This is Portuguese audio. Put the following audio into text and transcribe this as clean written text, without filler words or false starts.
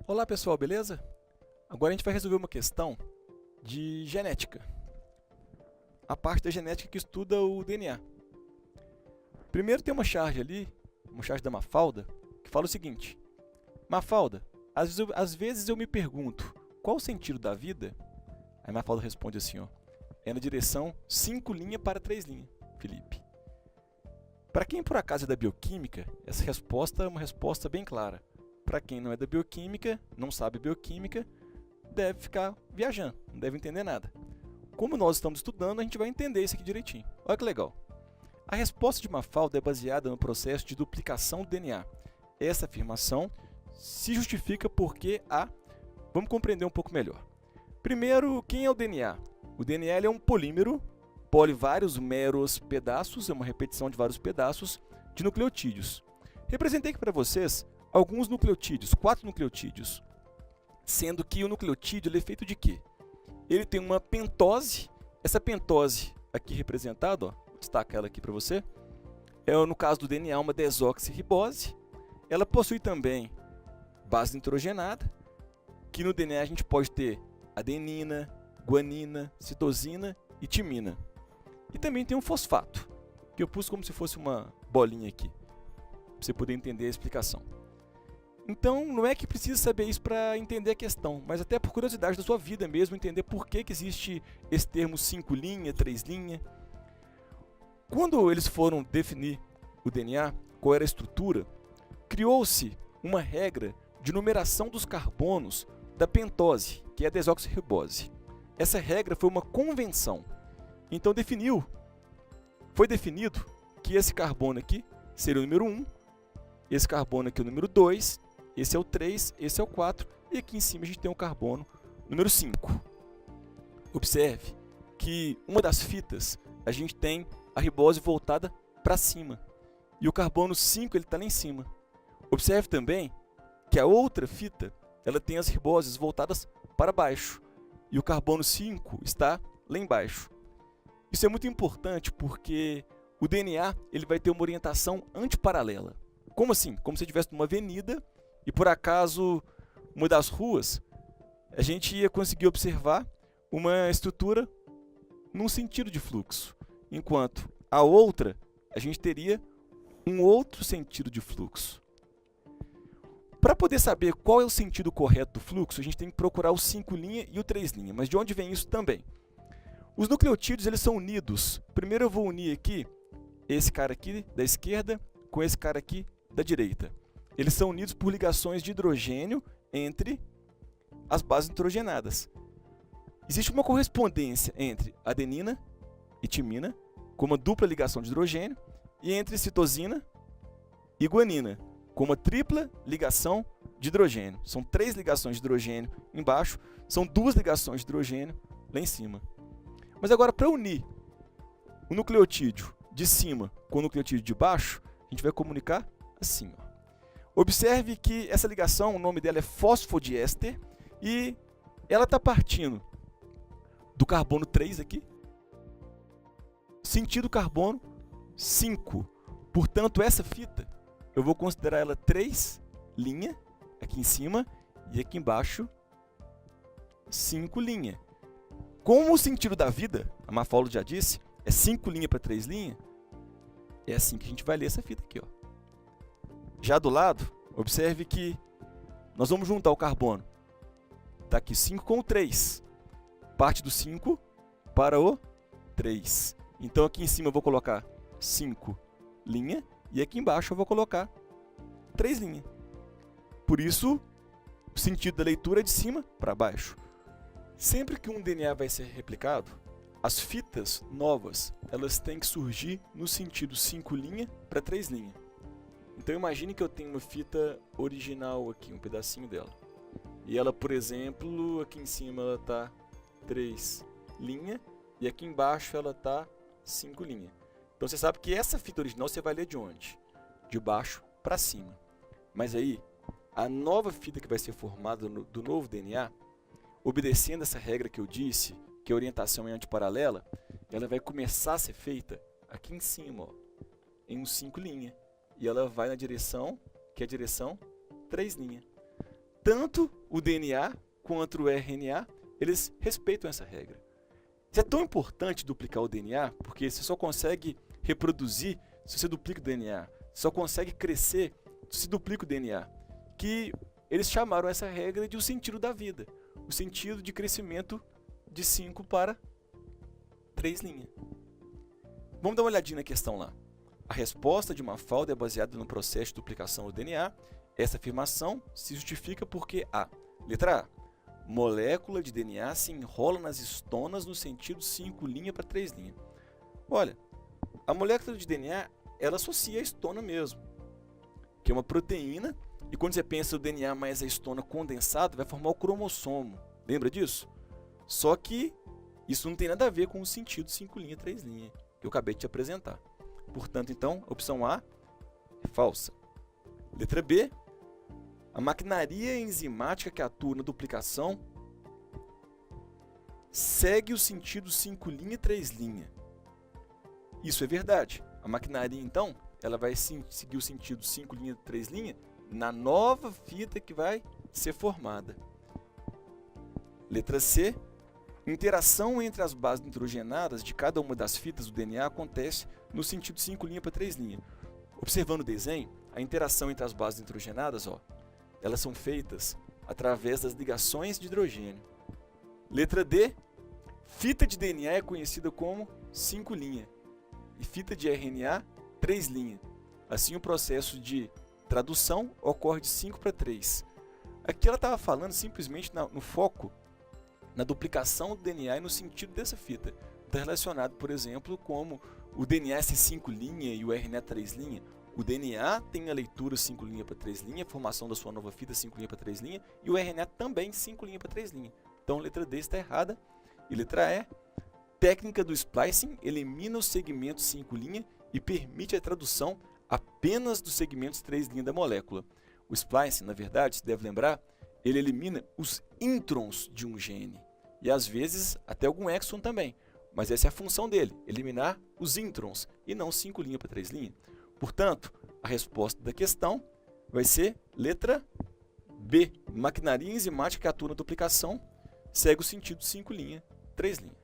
Olá pessoal, beleza? Agora a gente vai resolver uma questão de genética. A parte da genética que estuda o DNA. Primeiro tem uma charge ali, uma charge da Mafalda, que fala o seguinte: Mafalda, às vezes eu me pergunto, qual o sentido da vida? Aí Mafalda responde assim, ó, é na direção 5' para 3', Felipe. Para quem por acaso é da bioquímica, essa resposta é uma resposta bem clara. Para quem não é da bioquímica, não sabe bioquímica, deve ficar viajando, não deve entender nada. Como nós estamos estudando, a gente vai entender isso aqui direitinho. Olha que legal. A resposta de Mafalda é baseada no processo de duplicação do DNA. Essa afirmação se justifica porque a... Vamos compreender um pouco melhor. Primeiro, quem é o DNA? O DNA é um polímero, vários meros pedaços, é uma repetição de vários pedaços de nucleotídeos. Representei aqui para vocês alguns nucleotídeos, 4 nucleotídeos, sendo que o nucleotídeo ele é feito de quê? Ele tem uma pentose, essa pentose aqui representada, ó, vou destacar ela aqui para você, é no caso do DNA uma desoxirribose, ela possui também base nitrogenada, que no DNA a gente pode ter adenina, guanina, citosina e timina. E também tem um fosfato, que eu pus como se fosse uma bolinha aqui, para você poder entender a explicação. Então, não é que precisa saber isso para entender a questão, mas até por curiosidade da sua vida mesmo, entender por que existe esse termo 5', 3'. Quando eles foram definir o DNA, qual era a estrutura, criou-se uma regra de numeração dos carbonos da pentose, que é a desoxirribose. Essa regra foi uma convenção. Então, foi definido que esse carbono aqui seria o número 1, esse carbono aqui é o número 2, esse é o 3, esse é o 4, e aqui em cima a gente tem o carbono número 5. Observe que uma das fitas, a gente tem a ribose voltada para cima, e o carbono 5 está lá em cima. Observe também que a outra fita, ela tem as riboses voltadas para baixo, e o carbono 5 está lá embaixo. Isso é muito importante porque o DNA ele vai ter uma orientação antiparalela. Como assim? Como se estivesse numa avenida e por acaso uma das ruas a gente ia conseguir observar uma estrutura num sentido de fluxo, enquanto a outra a gente teria um outro sentido de fluxo. Para poder saber qual é o sentido correto do fluxo, a gente tem que procurar o 5' e o 3'. Mas de onde vem isso também? Os nucleotídeos eles são unidos. Primeiro eu vou unir aqui esse cara aqui da esquerda com esse cara aqui da direita. Eles são unidos por ligações de hidrogênio entre as bases nitrogenadas. Existe uma correspondência entre adenina e timina, com uma dupla ligação de hidrogênio, e entre citosina e guanina, com uma tripla ligação de hidrogênio. São 3 ligações de hidrogênio embaixo, são 2 ligações de hidrogênio lá em cima. Mas agora, para unir o nucleotídeo de cima com o nucleotídeo de baixo, a gente vai comunicar assim, ó. Observe que essa ligação, o nome dela é fosfodiéster, e ela está partindo do carbono 3 aqui, sentido carbono 5. Portanto, essa fita, eu vou considerar ela 3', aqui em cima, e aqui embaixo 5'. Como o sentido da vida, a Mafalda já disse, é 5' para 3', é assim que a gente vai ler essa fita aqui, ó. Já do lado, observe que nós vamos juntar o carbono. Está aqui 5 com o 3. Parte do 5 para o 3. Então aqui em cima eu vou colocar 5', e aqui embaixo eu vou colocar 3'. Por isso, o sentido da leitura é de cima para baixo. Sempre que um DNA vai ser replicado, as fitas novas elas têm que surgir no sentido 5' para 3'. Então imagine que eu tenho uma fita original aqui, um pedacinho dela. E ela, por exemplo, aqui em cima ela está 3', e aqui embaixo ela está 5'. Então você sabe que essa fita original você vai ler de onde? De baixo para cima. Mas aí, a nova fita que vai ser formada do novo DNA, obedecendo essa regra que eu disse, que a orientação é antiparalela, ela vai começar a ser feita aqui em cima, ó, em um 5'. E ela vai na direção, que é a direção 3'. tanto o DNA quanto o RNA, eles respeitam essa regra. Isso é tão importante duplicar o DNA, porque você só consegue reproduzir se você duplica o DNA. Você só consegue crescer se você duplica o DNA. Que eles chamaram essa regra de o sentido da vida. O sentido de crescimento de 5 para 3 linhas. Vamos dar uma olhadinha na questão lá. A resposta de Mafalda é baseada no processo de duplicação do DNA. Essa afirmação se justifica porque a letra A. Molécula de DNA se enrola nas estonas no sentido 5 linha para 3 linha. Olha, a molécula de DNA, ela associa a estona mesmo, que é uma proteína, e quando você pensa no DNA mais a estona condensada, vai formar o cromossomo. Lembra disso? Só que isso não tem nada a ver com o sentido 5 linha, 3 linha, que eu acabei de te apresentar. Portanto, então, a opção A é falsa. Letra B. A maquinaria enzimática que atua na duplicação segue o sentido 5 linha e 3 linha. Isso é verdade. A maquinaria, então, ela vai seguir o sentido 5 linha e 3 linha na nova fita que vai ser formada. Letra C. Interação entre as bases nitrogenadas de cada uma das fitas do DNA acontece no sentido 5 linha para 3 linha. Observando o desenho, a interação entre as bases nitrogenadas, elas são feitas através das ligações de hidrogênio. Letra D. Fita de DNA é conhecida como 5 linha e fita de RNA 3 linha. Assim, o processo de tradução ocorre de 5 para 3. Aqui ela estava falando simplesmente no foco na duplicação do DNA e no sentido dessa fita. Está relacionado, por exemplo, como o DNA ser 5 linha e o RNA 3 linha. O DNA tem a leitura 5 linha para 3 linha, a formação da sua nova fita 5 linha para 3 linha, e o RNA também 5 linha para 3 linha. Então, a letra D está errada. E letra E. Técnica do splicing elimina os segmentos 5 linha e permite a tradução apenas dos segmentos 3 linha da molécula. O splicing, na verdade, se deve lembrar, ele elimina os introns de um gene. E às vezes até algum exon também. Mas essa é a função dele, eliminar os introns e não 5 linha para 3 linha. Portanto, a resposta da questão vai ser letra B. Maquinaria enzimática que atua na duplicação segue o sentido 5 linha, 3 linha.